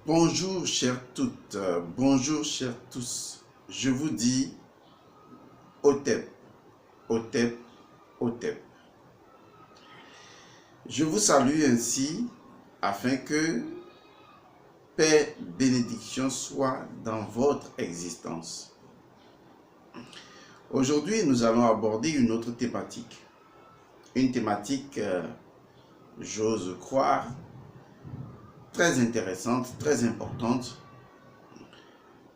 Bonjour chères toutes, bonjour chers tous. Je vous dis Otep, Otep, Otep. Je vous salue ainsi afin que paix, bénédiction soit dans votre existence. Aujourd'hui, nous allons aborder une autre thématique. Une thématique, j'ose croire, très intéressante, très importante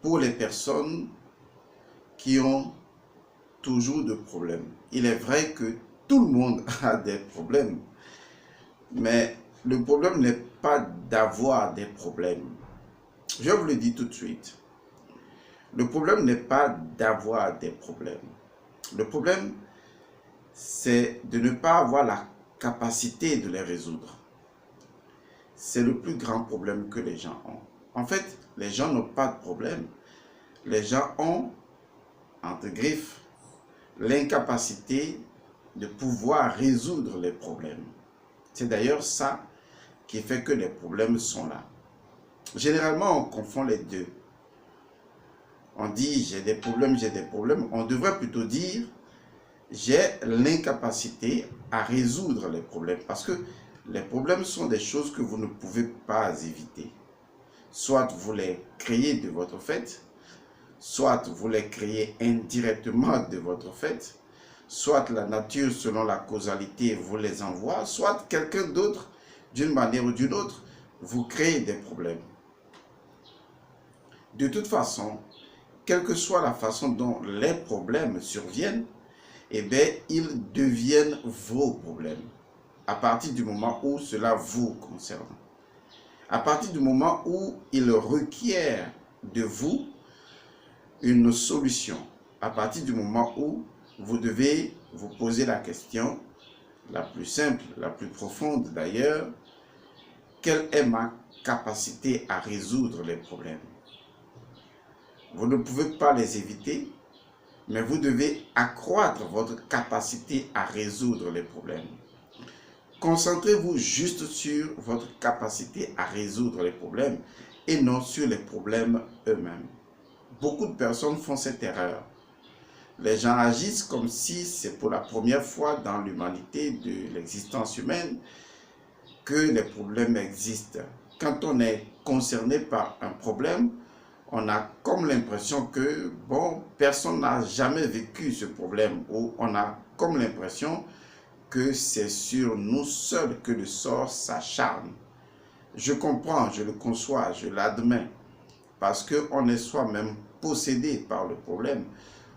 pour les personnes qui ont toujours de problèmes. Il est vrai que tout le monde a des problèmes, mais le problème n'est pas d'avoir des problèmes. Je vous le dis tout de suite. Le problème n'est pas d'avoir des problèmes. Le problème, c'est de ne pas avoir la capacité de les résoudre. C'est le plus grand problème que les gens ont. En fait, les gens n'ont pas de problème. Les gens ont, entre griffes, l'incapacité de pouvoir résoudre les problèmes. C'est d'ailleurs ça qui fait que les problèmes sont là. Généralement, on confond les deux. On dit j'ai des problèmes, j'ai des problèmes. On devrait plutôt dire j'ai l'incapacité à résoudre les problèmes. Parce que les problèmes sont des choses que vous ne pouvez pas éviter. Soit vous les créez de votre fait, soit vous les créez indirectement de votre fait, soit la nature selon la causalité vous les envoie, soit quelqu'un d'autre, d'une manière ou d'une autre, vous crée des problèmes. De toute façon, quelle que soit la façon dont les problèmes surviennent, eh bien, ils deviennent vos problèmes à partir du moment où cela vous concerne. À partir du moment où ils requièrent de vous une solution, à partir du moment où vous devez vous poser la question, la plus simple, la plus profonde d'ailleurs, quelle est ma capacité à résoudre les problèmes? Vous ne pouvez pas les éviter, mais vous devez accroître votre capacité à résoudre les problèmes. Concentrez-vous juste sur votre capacité à résoudre les problèmes et non sur les problèmes eux-mêmes. Beaucoup de personnes font cette erreur. Les gens agissent comme si c'est pour la première fois dans l'humanité de l'existence humaine que les problèmes existent. Quand on est concerné par un problème, on a comme l'impression que, bon, personne n'a jamais vécu ce problème, ou on a comme l'impression que c'est sur nous seuls que le sort s'acharne. Je comprends, je le conçois, je l'admets, parce qu'on est soi-même possédé par le problème.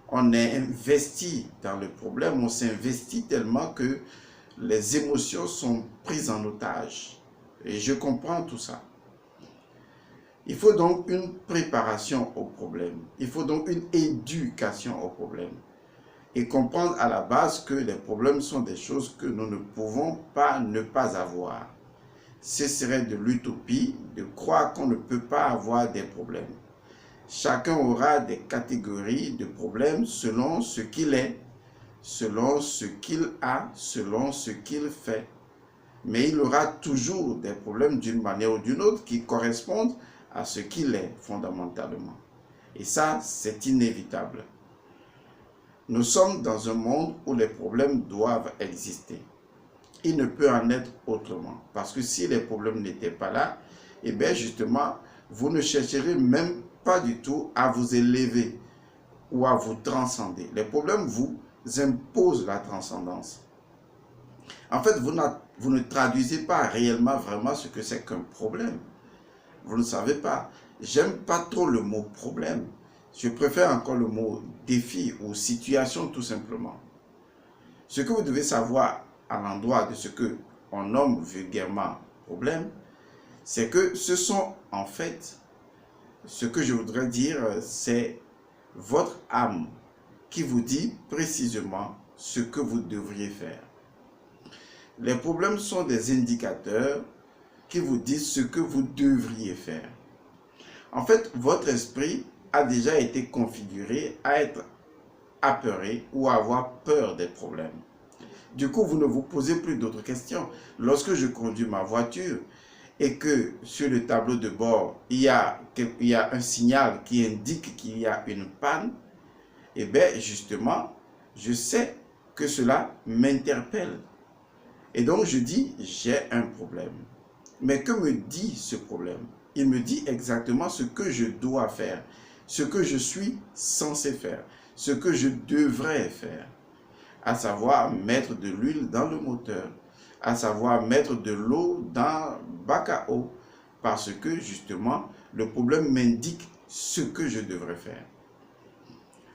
On est investi dans le problème, on s'investit tellement que les émotions sont prises en otage. Et je comprends tout ça. Il faut donc une préparation au problème. Il faut donc une éducation au problème. Et comprendre à la base que les problèmes sont des choses que nous ne pouvons pas ne pas avoir. Ce serait de l'utopie de croire qu'on ne peut pas avoir des problèmes. Chacun aura des catégories de problèmes selon ce qu'il est, selon ce qu'il a, selon ce qu'il fait. Mais il aura toujours des problèmes d'une manière ou d'une autre qui correspondent à ce qu'il est fondamentalement. Et ça, c'est inévitable. Nous sommes dans un monde où les problèmes doivent exister. Il ne peut en être autrement. Parce que si les problèmes n'étaient pas là, eh bien justement, vous ne chercherez même pas du tout à vous élever ou à vous transcender. Les problèmes vous imposent la transcendance. En fait, vous ne traduisez pas réellement vraiment ce que c'est qu'un problème. Vous ne savez pas. J'aime pas trop le mot problème. Je préfère encore le mot défi ou situation tout simplement. Ce que vous devez savoir à l'endroit de ce que on nomme vulgairement problème, c'est que ce sont en fait, ce que je voudrais dire, c'est votre âme qui vous dit précisément ce que vous devriez faire. Les problèmes sont des indicateurs qui vous disent ce que vous devriez faire. En fait, votre esprit a déjà été configuré à être apeuré ou à avoir peur des problèmes. Du coup, vous ne vous posez plus d'autres questions. Lorsque je conduis ma voiture et que sur le tableau de bord, il y a un signal qui indique qu'il y a une panne, et bien justement, je sais que cela m'interpelle. Et donc je dis, j'ai un problème. Mais que me dit ce problème? Il me dit exactement ce que je dois faire, ce que je suis censé faire, ce que je devrais faire, à savoir mettre de l'huile dans le moteur, à savoir mettre de l'eau dans le bac à eau, parce que justement, le problème m'indique ce que je devrais faire.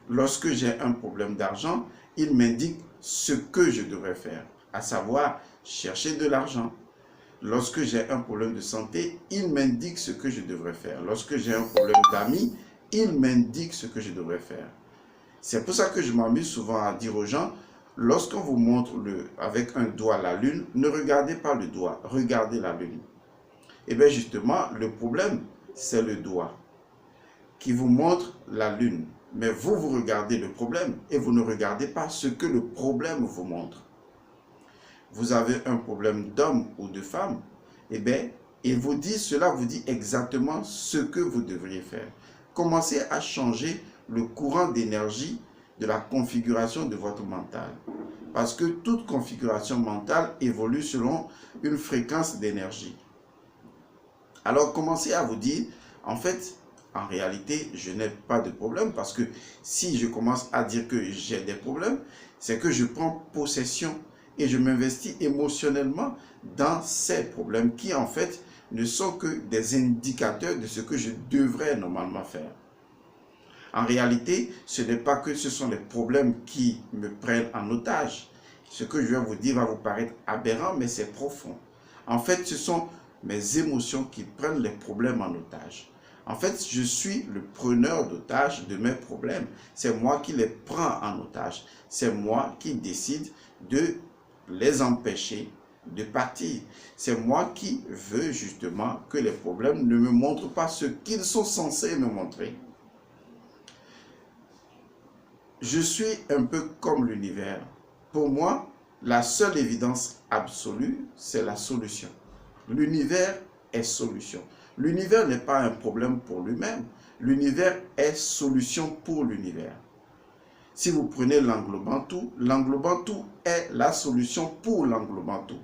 Lorsque j'ai un problème d'argent, il m'indique ce que je devrais faire, à savoir chercher de l'argent. Lorsque j'ai un problème de santé, il m'indique ce que je devrais faire. Lorsque j'ai un problème d'amis, il m'indique ce que je devrais faire. C'est pour ça que je m'amuse souvent à dire aux gens, lorsqu'on vous montre avec un doigt la lune, ne regardez pas le doigt, regardez la lune. Et bien justement, le problème, c'est le doigt qui vous montre la lune. Mais vous regardez le problème et vous ne regardez pas ce que le problème vous montre. Vous avez un problème d'homme ou de femme, eh bien, cela vous dit exactement ce que vous devriez faire. Commencez à changer le courant d'énergie de la configuration de votre mental. Parce que toute configuration mentale évolue selon une fréquence d'énergie. Alors commencez à vous dire, en fait, en réalité, je n'ai pas de problème, parce que si je commence à dire que j'ai des problèmes, c'est que je prends possession et je m'investis émotionnellement dans ces problèmes qui, en fait, ne sont que des indicateurs de ce que je devrais normalement faire. En réalité, ce n'est pas que ce sont les problèmes qui me prennent en otage. Ce que je vais vous dire va vous paraître aberrant, mais c'est profond. En fait, ce sont mes émotions qui prennent les problèmes en otage. En fait, je suis le preneur d'otage de mes problèmes. C'est moi qui les prends en otage. C'est moi qui décide de les empêcher de partir. C'est moi qui veux justement que les problèmes ne me montrent pas ce qu'ils sont censés me montrer. Je suis un peu comme l'univers. Pour moi, la seule évidence absolue, c'est la solution. L'univers est solution. L'univers n'est pas un problème pour lui-même. L'univers est solution pour l'univers. Si vous prenez l'englobant tout est la solution pour l'englobant tout.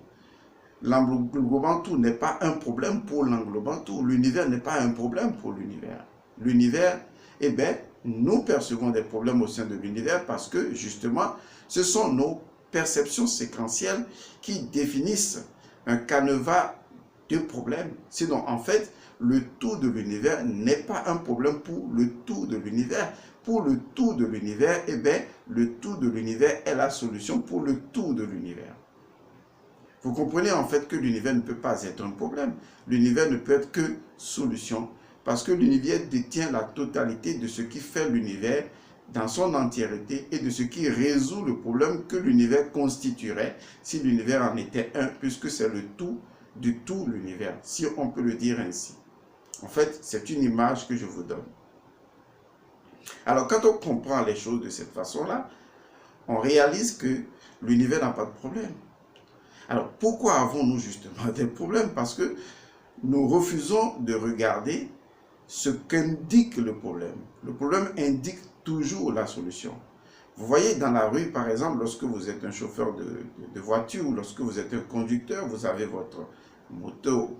L'englobant tout n'est pas un problème pour l'englobant tout. L'univers n'est pas un problème pour l'univers. L'univers, eh bien, nous percevons des problèmes au sein de l'univers parce que, justement, ce sont nos perceptions séquentielles qui définissent un canevas de problèmes. Sinon, en fait, le tout de l'univers n'est pas un problème pour le tout de l'univers. Pour le tout de l'univers, eh bien, le tout de l'univers est la solution pour le tout de l'univers. Vous comprenez en fait que l'univers ne peut pas être un problème. L'univers ne peut être que solution. Parce que l'univers détient la totalité de ce qui fait l'univers dans son entièreté et de ce qui résout le problème que l'univers constituerait si l'univers en était un, puisque c'est le tout de tout l'univers, si on peut le dire ainsi. En fait, c'est une image que je vous donne. Alors, quand on comprend les choses de cette façon-là, on réalise que l'univers n'a pas de problème. Alors, pourquoi avons-nous justement des problèmes? Parce que nous refusons de regarder ce qu'indique le problème. Le problème indique toujours la solution. Vous voyez dans la rue, par exemple, lorsque vous êtes un chauffeur de voiture, ou lorsque vous êtes un conducteur, vous avez votre moto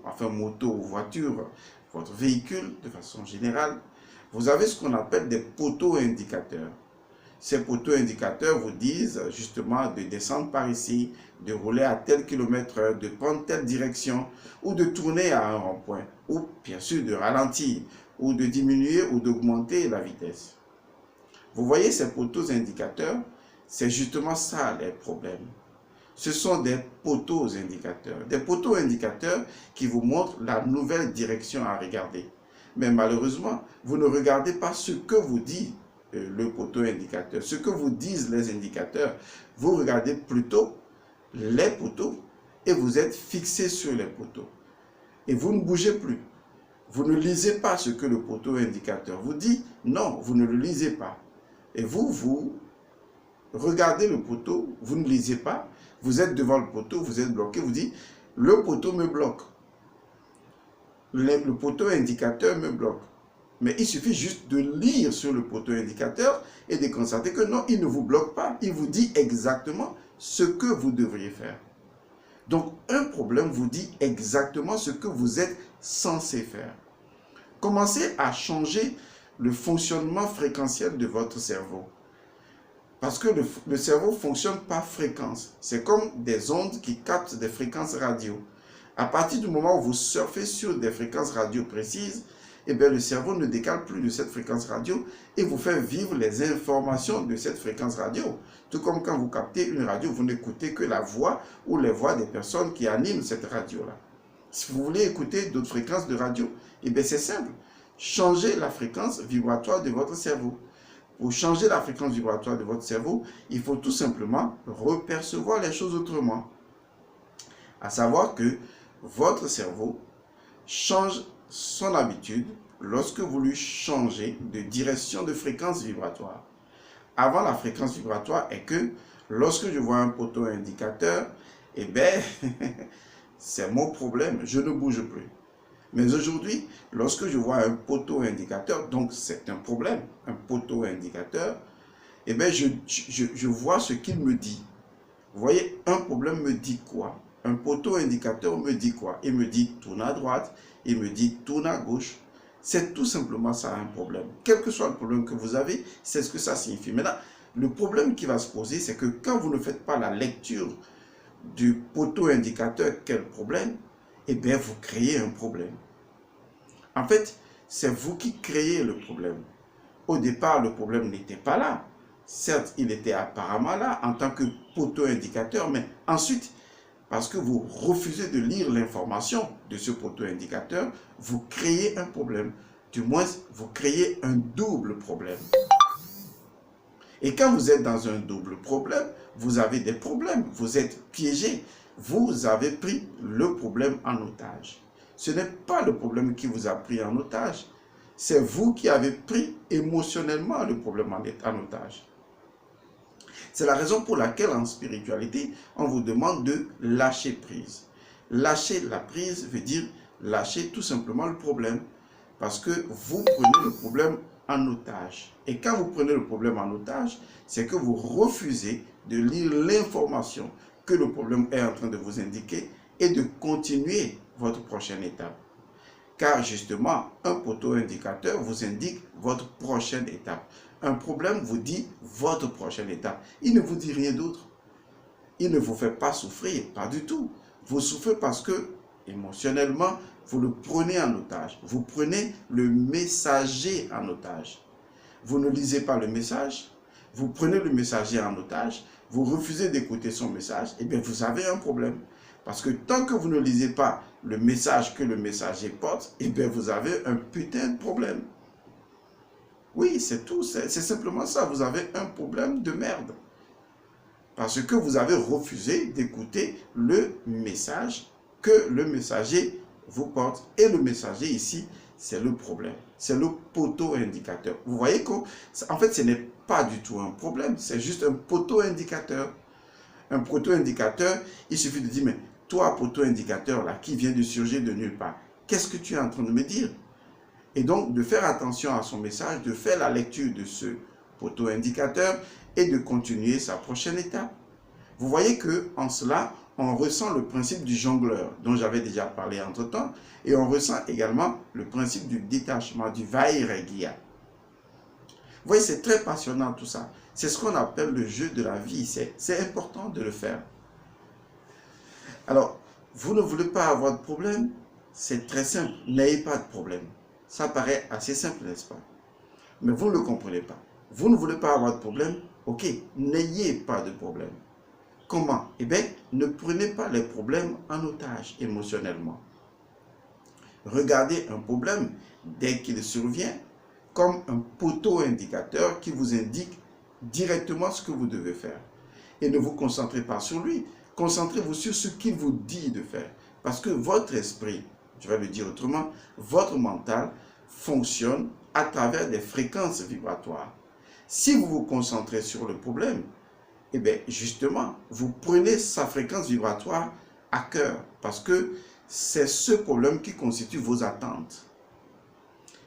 ou voiture, votre véhicule de façon générale, vous avez ce qu'on appelle des poteaux indicateurs. Ces poteaux indicateurs vous disent justement de descendre par ici, de rouler à tel kilomètre, de prendre telle direction, ou de tourner à un rond-point, ou bien sûr de ralentir, ou de diminuer ou d'augmenter la vitesse. Vous voyez ces poteaux indicateurs, c'est justement ça les problèmes. Ce sont des poteaux indicateurs. Des poteaux indicateurs qui vous montrent la nouvelle direction à regarder. Mais malheureusement, vous ne regardez pas ce que vous dit le poteau indicateur, ce que vous disent les indicateurs. Vous regardez plutôt les poteaux et vous êtes fixé sur les poteaux. Et vous ne bougez plus. Vous ne lisez pas ce que le poteau indicateur vous dit. Non, vous ne le lisez pas. Et vous regardez le poteau, vous ne lisez pas. Vous êtes devant le poteau, vous êtes bloqué, vous dites, le poteau me bloque. le poteau indicateur me bloque. Mais il suffit juste de lire sur le poteau indicateur et de constater que non, il ne vous bloque pas. Il vous dit exactement ce que vous devriez faire. Donc, un problème vous dit exactement ce que vous êtes censé faire. Commencez à changer le fonctionnement fréquentiel de votre cerveau. Parce que le cerveau fonctionne par fréquence. C'est comme des ondes qui captent des fréquences radio. À partir du moment où vous surfez sur des fréquences radio précises, eh bien, le cerveau ne décale plus de cette fréquence radio et vous fait vivre les informations de cette fréquence radio. Tout comme quand vous captez une radio, vous n'écoutez que la voix ou les voix des personnes qui animent cette radio-là. Si vous voulez écouter d'autres fréquences de radio, eh bien, c'est simple. Changez la fréquence vibratoire de votre cerveau. Pour changer la fréquence vibratoire de votre cerveau, il faut tout simplement repercevoir les choses autrement. À savoir que votre cerveau change son habitude lorsque vous lui changez de direction de fréquence vibratoire. Avant, la fréquence vibratoire est que lorsque je vois un poteau indicateur, eh bien, c'est mon problème, je ne bouge plus. Mais aujourd'hui, lorsque je vois un poteau indicateur, donc c'est un problème, un poteau indicateur, eh bien, je vois ce qu'il me dit. Vous voyez, un problème me dit quoi? Un poteau indicateur me dit quoi? Il me dit tourne à droite, il me dit tourne à gauche. C'est tout simplement ça un problème. Quel que soit le problème que vous avez, c'est ce que ça signifie. Maintenant, le problème qui va se poser, c'est que quand vous ne faites pas la lecture du poteau indicateur quel problème, eh bien, vous créez un problème. En fait, c'est vous qui créez le problème. Au départ, le problème n'était pas là. Certes, il était apparemment là en tant que poteau indicateur, mais ensuite, parce que vous refusez de lire l'information de ce poteau indicateur, vous créez un problème. Du moins, vous créez un double problème. Et quand vous êtes dans un double problème, vous avez des problèmes. Vous êtes piégé. Vous avez pris le problème en otage. Ce n'est pas le problème qui vous a pris en otage. C'est vous qui avez pris émotionnellement le problème en otage. C'est la raison pour laquelle en spiritualité, on vous demande de lâcher prise. Lâcher la prise veut dire lâcher tout simplement le problème. Parce que vous prenez le problème en otage. Et quand vous prenez le problème en otage, c'est que vous refusez de lire l'information que le problème est en train de vous indiquer et de continuer votre prochaine étape. Car justement, un poteau indicateur vous indique votre prochaine étape. Un problème vous dit votre prochaine étape. Il ne vous dit rien d'autre. Il ne vous fait pas souffrir, pas du tout. Vous souffrez parce que, émotionnellement, vous le prenez en otage. Vous prenez le messager en otage. Vous ne lisez pas le message. Vous prenez le messager en otage. Vous refusez d'écouter son message. Eh bien, vous avez un problème. Parce que tant que vous ne lisez pas le message que le messager porte, eh bien, vous avez un putain de problème. Oui, c'est tout. C'est simplement ça. Vous avez un problème de merde. Parce que vous avez refusé d'écouter le message que le messager vous porte. Et le messager ici, c'est le problème. C'est le poteau indicateur. Vous voyez qu'en fait, ce n'est pas du tout un problème. C'est juste un poteau indicateur. Un poteau indicateur, il suffit de dire, mais toi, poteau indicateur, là, qui vient de surgir de nulle part, qu'est-ce que tu es en train de me dire? Et donc, de faire attention à son message, de faire la lecture de ce poteau indicateur et de continuer sa prochaine étape. Vous voyez qu'en cela, on ressent le principe du jongleur, dont j'avais déjà parlé entre-temps, et on ressent également le principe du détachement, du vai-regia. Vous voyez, c'est très passionnant tout ça. C'est ce qu'on appelle le jeu de la vie. C'est important de le faire. Alors, vous ne voulez pas avoir de problème? C'est très simple. N'ayez pas de problème. Ça paraît assez simple, n'est-ce pas? Mais vous ne le comprenez pas. Vous ne voulez pas avoir de problème? Ok, n'ayez pas de problème. Comment? Eh bien, ne prenez pas les problèmes en otage émotionnellement. Regardez un problème dès qu'il survient comme un poteau indicateur qui vous indique directement ce que vous devez faire. Et ne vous concentrez pas sur lui. Concentrez-vous sur ce qu'il vous dit de faire. Parce que votre esprit, je vais le dire autrement, votre mental fonctionne à travers des fréquences vibratoires. Si vous vous concentrez sur le problème, eh bien, justement, vous prenez sa fréquence vibratoire à cœur. Parce que c'est ce problème qui constitue vos attentes.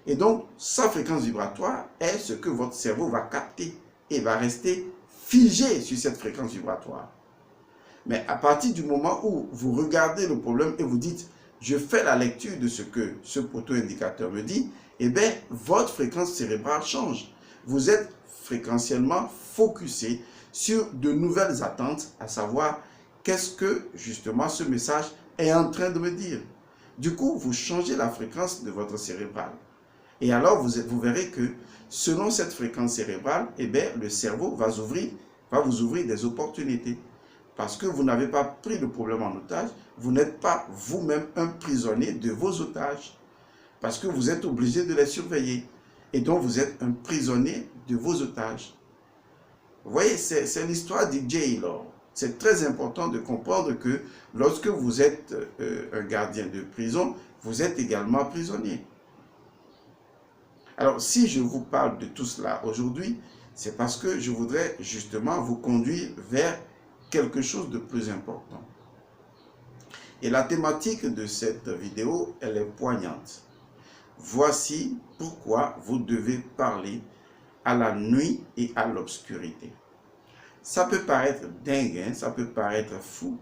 Et donc, sa fréquence vibratoire est ce que votre cerveau va capter et va rester figé sur cette fréquence vibratoire. Mais à partir du moment où vous regardez le problème et vous dites, je fais la lecture de ce que ce poteau indicateur me dit, eh bien, votre fréquence cérébrale change. Vous êtes fréquentiellement focusé sur de nouvelles attentes, à savoir, qu'est-ce que justement ce message est en train de me dire. Du coup, vous changez la fréquence de votre cérébral. Et alors, vous verrez que selon cette fréquence cérébrale, eh bien, le cerveau va vous ouvrir des opportunités. Parce que vous n'avez pas pris le problème en otage, vous n'êtes pas vous-même un prisonnier de vos otages. Parce que vous êtes obligé de les surveiller. Et donc, vous êtes un prisonnier de vos otages. Vous voyez, c'est l'histoire du jailor. C'est très important de comprendre que lorsque vous êtes un gardien de prison, vous êtes également prisonnier. Alors, si je vous parle de tout cela aujourd'hui, c'est parce que je voudrais justement vous conduire vers quelque chose de plus important. Et la thématique de cette vidéo, elle est poignante. Voici pourquoi vous devez parler à la nuit et à l'obscurité. Ça peut paraître dingue, hein, ça peut paraître fou,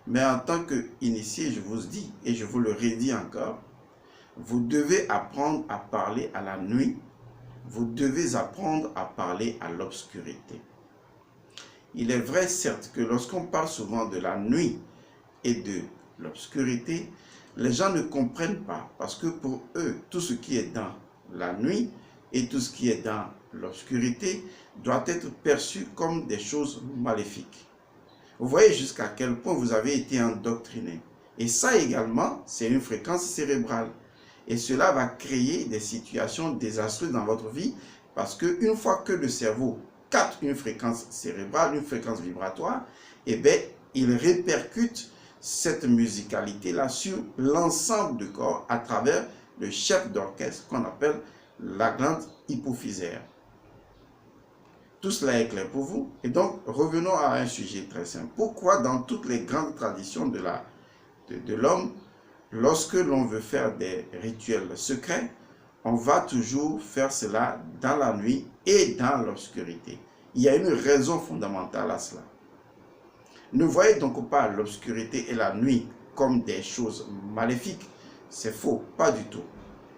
mais en tant qu'initié, je vous dis, et je vous le redis encore, vous devez apprendre à parler à la nuit, vous devez apprendre à parler à l'obscurité. Il est vrai, certes, que lorsqu'on parle souvent de la nuit et de l'obscurité, les gens ne comprennent pas, parce que pour eux, tout ce qui est dans la nuit et tout ce qui est dans l'obscurité doit être perçu comme des choses maléfiques. Vous voyez jusqu'à quel point vous avez été endoctriné. Et ça également, c'est une fréquence cérébrale. Et cela va créer des situations désastreuses dans votre vie, parce qu'une fois que le cerveau capte une fréquence cérébrale, une fréquence vibratoire, eh bien, il répercute cette musicalité-là sur l'ensemble du corps à travers le chef d'orchestre qu'on appelle la glande hypophysaire. Tout cela est clair pour vous? Et donc, revenons à un sujet très simple. Pourquoi dans toutes les grandes traditions de l'homme, lorsque l'on veut faire des rituels secrets, on va toujours faire cela dans la nuit et dans l'obscurité? Il y a une raison fondamentale à cela. Ne voyez donc pas l'obscurité et la nuit comme des choses maléfiques. C'est faux, pas du tout.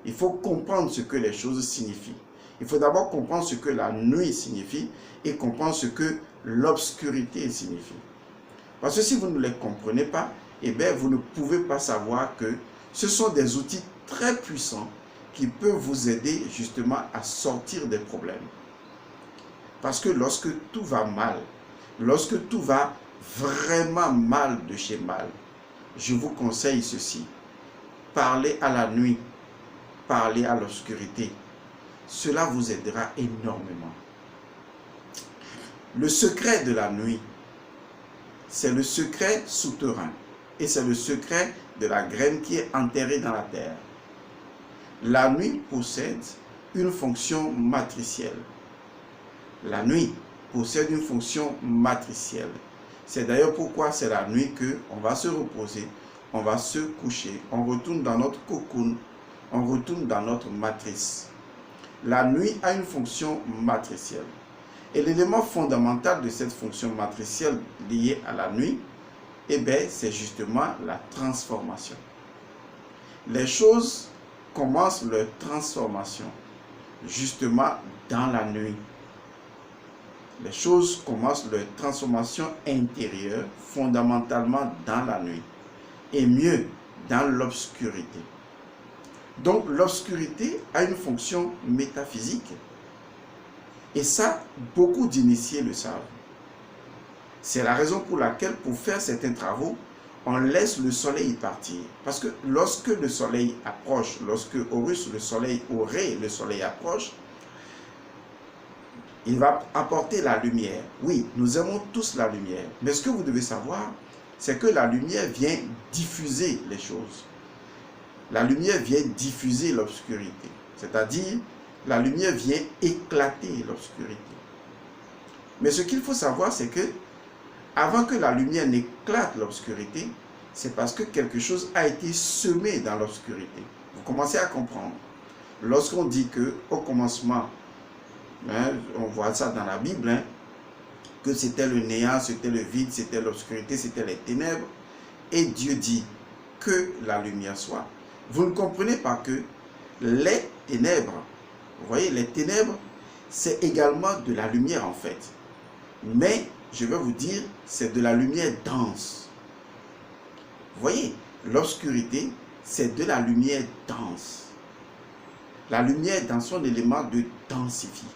Il faut comprendre ce que les choses signifient. Il faut d'abord comprendre ce que la nuit signifie et comprendre ce que l'obscurité signifie. Parce que si vous ne les comprenez pas, eh bien, vous ne pouvez pas savoir que ce sont des outils très puissants qui peuvent vous aider justement à sortir des problèmes. Parce que lorsque tout va mal, lorsque tout va vraiment mal de chez mal, je vous conseille ceci. Parlez à la nuit, parlez à l'obscurité. Cela vous aidera énormément. Le secret de la nuit, c'est le secret souterrain. Et c'est le secret de la graine qui est enterrée dans la terre. La nuit possède une fonction matricielle. La nuit possède une fonction matricielle. C'est d'ailleurs pourquoi c'est la nuit qu'on va se reposer, on va se coucher, on retourne dans notre cocoon, on retourne dans notre matrice. La nuit a une fonction matricielle. Et l'élément fondamental de cette fonction matricielle liée à la nuit, eh bien, c'est justement la transformation. Les choses commencent leur transformation justement dans la nuit. Les choses commencent leur transformation intérieure fondamentalement dans la nuit. Et mieux, dans l'obscurité. Donc l'obscurité a une fonction métaphysique. Et ça, beaucoup d'initiés le savent. C'est la raison pour laquelle, pour faire certains travaux, on laisse le soleil partir. Parce que lorsque le soleil approche, lorsque Horus, le soleil approche, il va apporter la lumière. Oui, nous aimons tous la lumière. Mais ce que vous devez savoir, c'est que la lumière vient diffuser les choses. La lumière vient diffuser l'obscurité. C'est-à-dire, la lumière vient éclater l'obscurité. Mais ce qu'il faut savoir, c'est que avant que la lumière n'éclate l'obscurité, c'est parce que quelque chose a été semé dans l'obscurité. Vous commencez à comprendre. Lorsqu'on dit que au commencement, hein, on voit ça dans la Bible, hein, que c'était le néant, c'était le vide, c'était l'obscurité, c'était les ténèbres, et Dieu dit que la lumière soit. Vous ne comprenez pas que les ténèbres, vous voyez, les ténèbres, c'est également de la lumière en fait. Mais, je vais vous dire, c'est de la lumière dense. Vous voyez, l'obscurité, c'est de la lumière dense. La lumière dans son élément de densifie.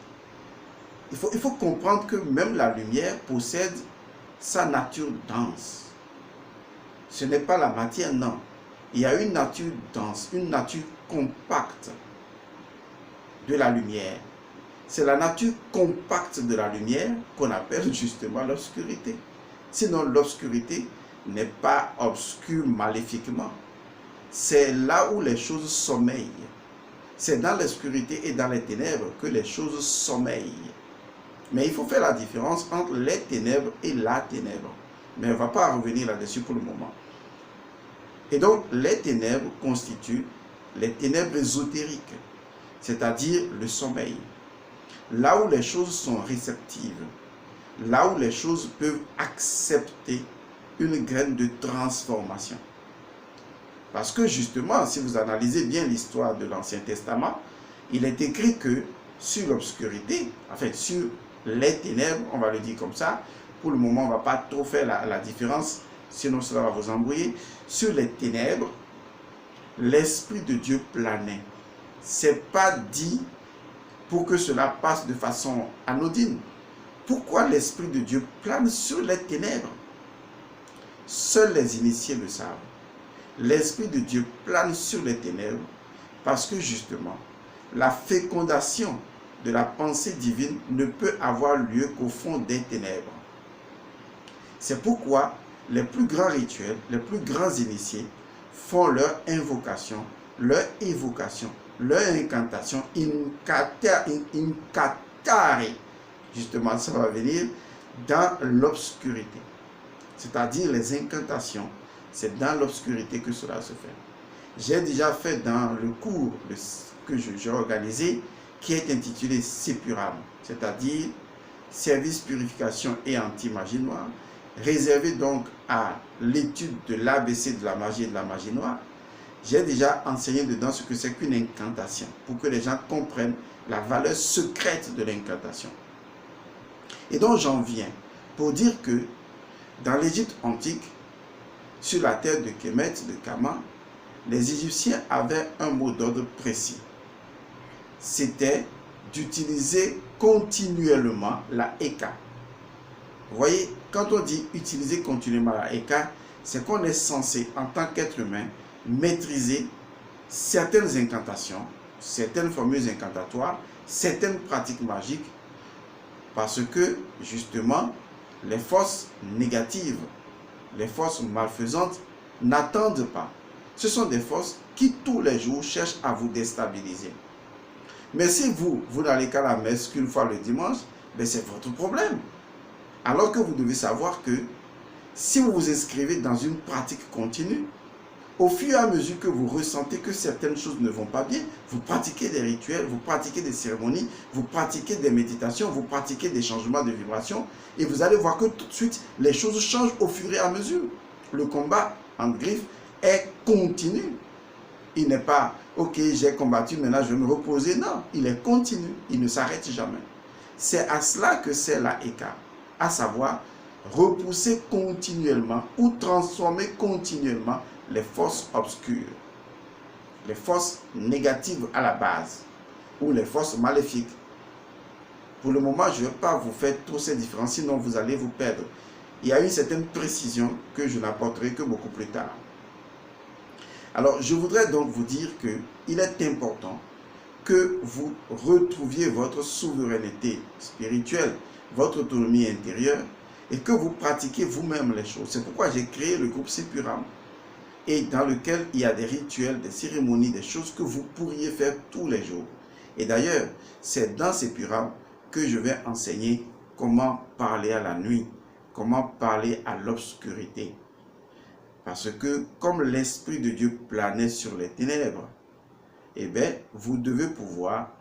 Il faut comprendre que même la lumière possède sa nature dense. Ce n'est pas la matière, non. Il y a une nature dense, une nature compacte de la lumière. C'est la nature compacte de la lumière qu'on appelle justement l'obscurité. Sinon, l'obscurité n'est pas obscure maléfiquement. C'est là où les choses sommeillent. C'est dans l'obscurité et dans les ténèbres que les choses sommeillent. Mais il faut faire la différence entre les ténèbres et la ténèbre. Mais on ne va pas revenir là-dessus pour le moment. Et donc, les ténèbres constituent les ténèbres ésotériques, c'est-à-dire le sommeil. Là où les choses sont réceptives, là où les choses peuvent accepter une graine de transformation. Parce que justement, si vous analysez bien l'histoire de l'Ancien Testament, il est écrit que sur l'obscurité, enfin sur les ténèbres, on va le dire comme ça, pour le moment on ne va pas trop faire la différence, sinon cela va vous embrouiller. Sur les ténèbres, l'Esprit de Dieu planait. Ce n'est pas dit pour que cela passe de façon anodine. Pourquoi l'Esprit de Dieu plane sur les ténèbres? Seuls les initiés le savent. L'Esprit de Dieu plane sur les ténèbres parce que justement, la fécondation de la pensée divine ne peut avoir lieu qu'au fond des ténèbres. C'est pourquoi les plus grands rituels, les plus grands initiés font leur invocation, leur évocation, leur incantation, incatare. Justement, ça va venir dans l'obscurité. C'est-à-dire les incantations, c'est dans l'obscurité que cela se fait. J'ai déjà fait dans le cours que j'ai organisé, qui est intitulé Sepuram, c'est-à-dire service purification et anti-magie noire, réservé donc à l'étude de l'ABC de la magie et de la magie noire. J'ai déjà enseigné dedans ce que c'est qu'une incantation, pour que les gens comprennent la valeur secrète de l'incantation. Et donc j'en viens pour dire que dans l'Égypte antique, sur la terre de Kemet, de Kama, les Égyptiens avaient un mot d'ordre précis. C'était d'utiliser continuellement la Eka. Vous voyez, quand on dit utiliser continuellement la Eka, c'est qu'on est censé, en tant qu'être humain, maîtriser certaines incantations, certaines formules incantatoires, certaines pratiques magiques, parce que, justement, les forces négatives, les forces malfaisantes n'attendent pas. Ce sont des forces qui, tous les jours, cherchent à vous déstabiliser. Mais si vous n'allez qu'à la messe qu'une fois le dimanche, ben c'est votre problème. Alors que vous devez savoir que si vous vous inscrivez dans une pratique continue, au fur et à mesure que vous ressentez que certaines choses ne vont pas bien, vous pratiquez des rituels, vous pratiquez des cérémonies, vous pratiquez des méditations, vous pratiquez des changements de vibration, et vous allez voir que tout de suite, les choses changent au fur et à mesure. Le combat, en griffe, est continu. Il n'est pas, ok, j'ai combattu, maintenant je vais me reposer. Non, il est continu, il ne s'arrête jamais. C'est à cela que c'est la Eka, à savoir repousser continuellement ou transformer continuellement les forces obscures, les forces négatives à la base, ou les forces maléfiques. Pour le moment, je ne vais pas vous faire trop ces différences, sinon vous allez vous perdre. Il y a une certaine précision que je n'apporterai que beaucoup plus tard. Alors, je voudrais donc vous dire qu'il est important que vous retrouviez votre souveraineté spirituelle, votre autonomie intérieure, et que vous pratiquiez vous-même les choses. C'est pourquoi j'ai créé le groupe Sepuram, et dans lequel il y a des rituels, des cérémonies, des choses que vous pourriez faire tous les jours. Et d'ailleurs, c'est dans Sepuram que je vais enseigner comment parler à la nuit, comment parler à l'obscurité. Parce que comme l'Esprit de Dieu planait sur les ténèbres, eh bien, vous devez pouvoir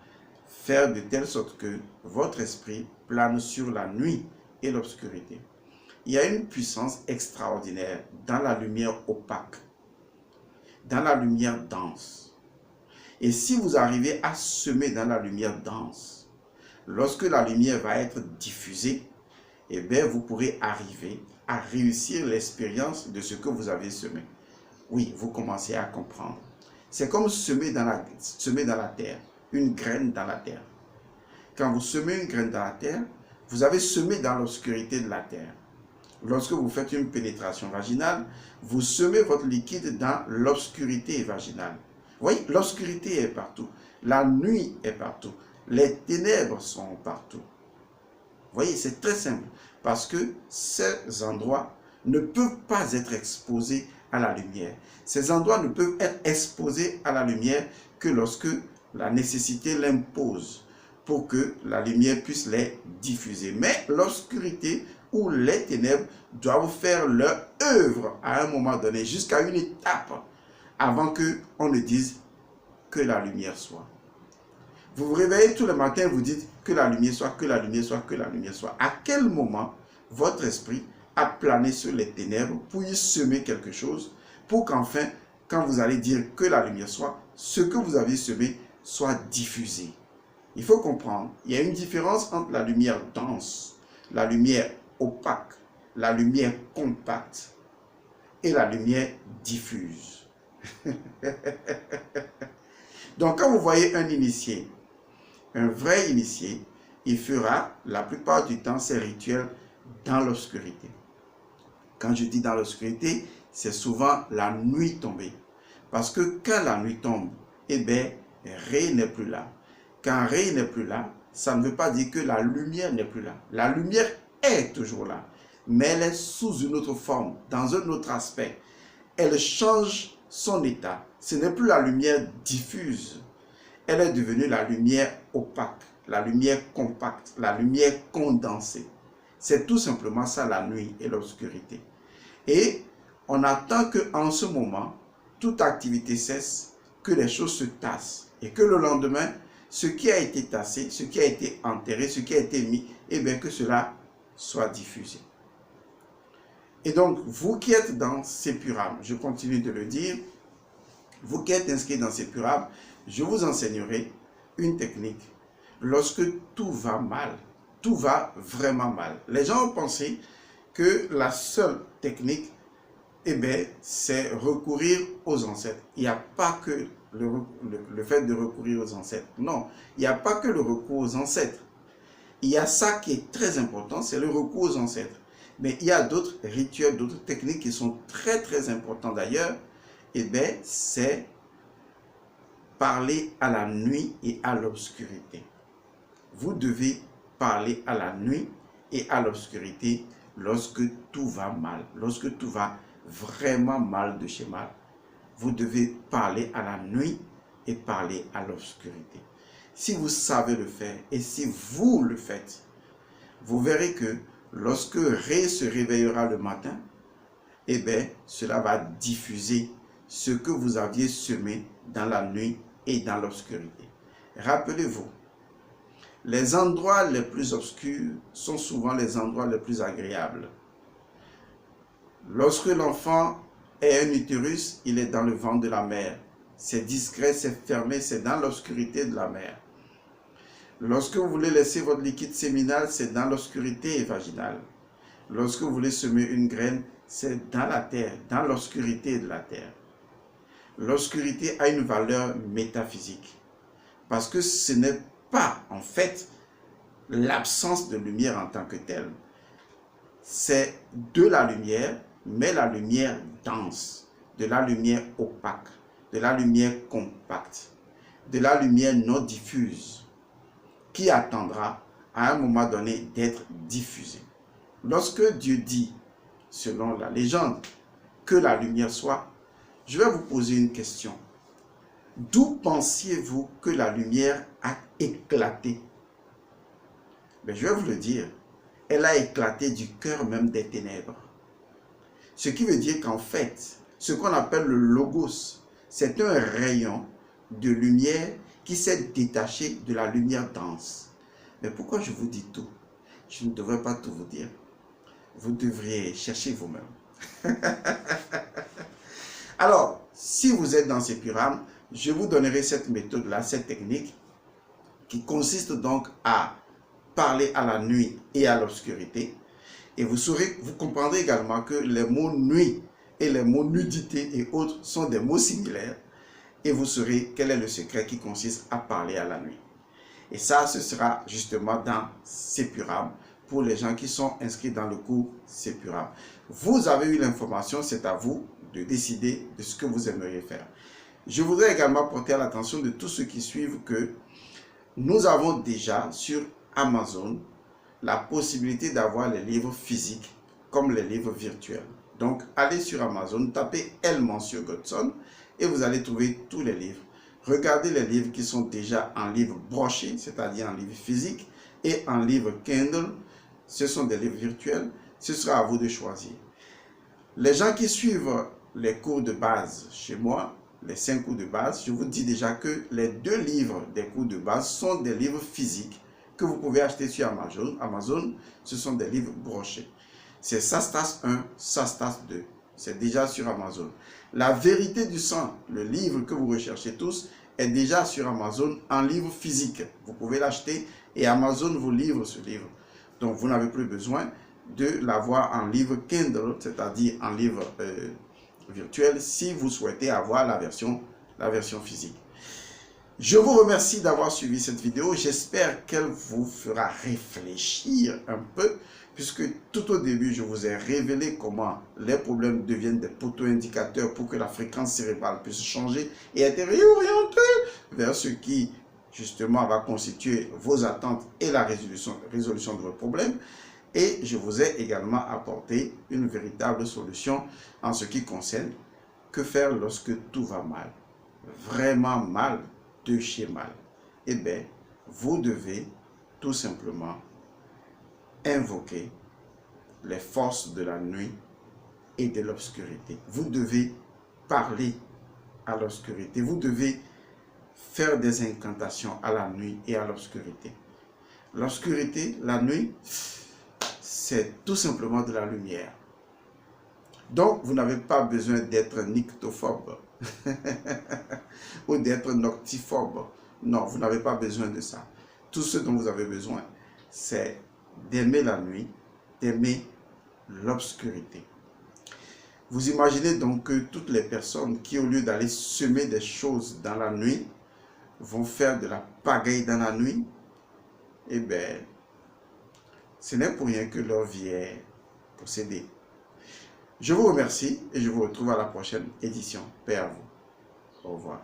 faire de telle sorte que votre esprit plane sur la nuit et l'obscurité. Il y a une puissance extraordinaire dans la lumière opaque, dans la lumière dense. Et si vous arrivez à semer dans la lumière dense, lorsque la lumière va être diffusée, eh bien, vous pourrez arriver à réussir l'expérience de ce que vous avez semé. Oui, vous commencez à comprendre. C'est comme semer dans la terre, une graine dans la terre. Quand vous semez une graine dans la terre, vous avez semé dans l'obscurité de la terre. Lorsque vous faites une pénétration vaginale, vous semez votre liquide dans l'obscurité vaginale. Vous voyez, l'obscurité est partout. La nuit est partout. Les ténèbres sont partout. Vous voyez, c'est très simple. Parce que ces endroits ne peuvent pas être exposés à la lumière. Ces endroits ne peuvent être exposés à la lumière que lorsque la nécessité l'impose pour que la lumière puisse les diffuser. Mais l'obscurité ou les ténèbres doivent faire leur œuvre à un moment donné, jusqu'à une étape, avant qu'on ne dise que la lumière soit. Vous vous réveillez tous les matins, vous dites que la lumière soit, que la lumière soit, que la lumière soit. À quel moment votre esprit a plané sur les ténèbres pour y semer quelque chose, pour qu'enfin, quand vous allez dire que la lumière soit, ce que vous avez semé soit diffusé. Il faut comprendre, il y a une différence entre la lumière dense, la lumière opaque, la lumière compacte et la lumière diffuse. Donc quand vous voyez un initié, un vrai initié, il fera la plupart du temps ses rituels dans l'obscurité. Quand je dis dans l'obscurité, c'est souvent la nuit tombée. Parce que quand la nuit tombe, eh bien, Ré n'est plus là. Quand Ré n'est plus là, ça ne veut pas dire que la lumière n'est plus là. La lumière est toujours là, mais elle est sous une autre forme, dans un autre aspect. Elle change son état. Ce n'est plus la lumière diffuse. Elle est devenue la lumière opaque, la lumière compacte, la lumière condensée. C'est tout simplement ça la nuit et l'obscurité. Et on attend qu'en ce moment, toute activité cesse, que les choses se tassent et que le lendemain, ce qui a été tassé, ce qui a été enterré, ce qui a été mis, eh bien que cela soit diffusé. Et donc, vous qui êtes dans Sepurab, je continue de le dire, vous qui êtes inscrits dans Sepurab, je vous enseignerai une technique. Lorsque tout va mal, tout va vraiment mal. Les gens ont pensé que la seule technique, eh bien, c'est recourir aux ancêtres. Il n'y a pas que le fait de recourir aux ancêtres. Non, il n'y a pas que le recours aux ancêtres. Il y a ça qui est très important, c'est le recours aux ancêtres. Mais il y a d'autres rituels, d'autres techniques qui sont très très importants d'ailleurs. Eh bien, c'est parler à la nuit et à l'obscurité. Vous devez parler à la nuit et à l'obscurité lorsque tout va mal, lorsque tout va vraiment mal de chez mal. Vous devez parler à la nuit et parler à l'obscurité. Si vous savez le faire et si vous le faites, vous verrez que lorsque Ré se réveillera le matin, eh bien, cela va diffuser ce que vous aviez semé dans la nuit et dans l'obscurité. Rappelez-vous, les endroits les plus obscurs sont souvent les endroits les plus agréables. Lorsque l'enfant est un utérus, il est dans le ventre de la mère. C'est discret, c'est fermé, c'est dans l'obscurité de la mère. Lorsque vous voulez laisser votre liquide séminal, c'est dans l'obscurité vaginale. Lorsque vous voulez semer une graine, c'est dans la terre, dans l'obscurité de la terre. L'obscurité a une valeur métaphysique. Parce que ce n'est pas, en fait, l'absence de lumière en tant que telle. C'est de la lumière, mais la lumière dense, de la lumière opaque, de la lumière compacte, de la lumière non diffuse, qui attendra à un moment donné d'être diffusée. Lorsque Dieu dit, selon la légende, que la lumière soit, je vais vous poser une question. D'où pensiez-vous que la lumière a éclaté? Mais je vais vous le dire, elle a éclaté du cœur même des ténèbres. Ce qui veut dire qu'en fait, ce qu'on appelle le logos, c'est un rayon de lumière qui s'est détaché de la lumière dense. Mais pourquoi je vous dis tout? Je ne devrais pas tout vous dire. Vous devriez chercher vous-même. Alors, si vous êtes dans ces pyramides, je vous donnerai cette méthode-là, cette technique, qui consiste donc à parler à la nuit et à l'obscurité. Et vous comprendrez également que les mots nuit et les mots nudité et autres sont des mots similaires. Et vous saurez quel est le secret qui consiste à parler à la nuit. Et ça, ce sera justement dans Sepuram pour les gens qui sont inscrits dans le cours Sepuram. Vous avez eu l'information, c'est à vous de décider de ce que vous aimeriez faire. Je voudrais également porter à l'attention de tous ceux qui suivent que nous avons déjà sur Amazon la possibilité d'avoir les livres physiques comme les livres virtuels. Donc, allez sur Amazon, tapez L. Monsieur Godson et vous allez trouver tous les livres. Regardez les livres qui sont déjà en livre broché, c'est-à-dire en livre physique, et en livre Kindle. Ce sont des livres virtuels. Ce sera à vous de choisir. Les gens qui suivent les cours de base chez moi, les 5 cours de base, je vous dis déjà que les 2 livres des cours de base sont des livres physiques que vous pouvez acheter sur Amazon. Amazon, ce sont des livres brochés. C'est Sastas 1, Sastas 2. C'est déjà sur Amazon. La vérité du sang, le livre que vous recherchez tous, est déjà sur Amazon en livre physique. Vous pouvez l'acheter et Amazon vous livre ce livre. Donc, vous n'avez plus besoin de l'avoir en livre Kindle, c'est-à-dire en livre virtuel, si vous souhaitez avoir la version physique. Je vous remercie d'avoir suivi cette vidéo. J'espère qu'elle vous fera réfléchir un peu, puisque tout au début, je vous ai révélé comment les problèmes deviennent des poteaux indicateurs pour que la fréquence cérébrale puisse changer et être réorientée vers ce qui, justement, va constituer vos attentes et la résolution de vos problèmes. Et je vous ai également apporté une véritable solution en ce qui concerne que faire lorsque tout va mal. Vraiment mal, de chez mal. Eh bien, vous devez tout simplement invoquer les forces de la nuit et de l'obscurité. Vous devez parler à l'obscurité. Vous devez faire des incantations à la nuit et à l'obscurité. L'obscurité, la nuit, c'est tout simplement de la lumière. Donc, vous n'avez pas besoin d'être nyctophobe ou d'être noctiphobe. Non, vous n'avez pas besoin de ça. Tout ce dont vous avez besoin, c'est d'aimer la nuit, d'aimer l'obscurité. Vous imaginez donc que toutes les personnes qui, au lieu d'aller semer des choses dans la nuit, vont faire de la pagaille dans la nuit, eh bien, ce n'est pour rien que leur vie est possédée. Je vous remercie et je vous retrouve à la prochaine édition. Paix à vous. Au revoir.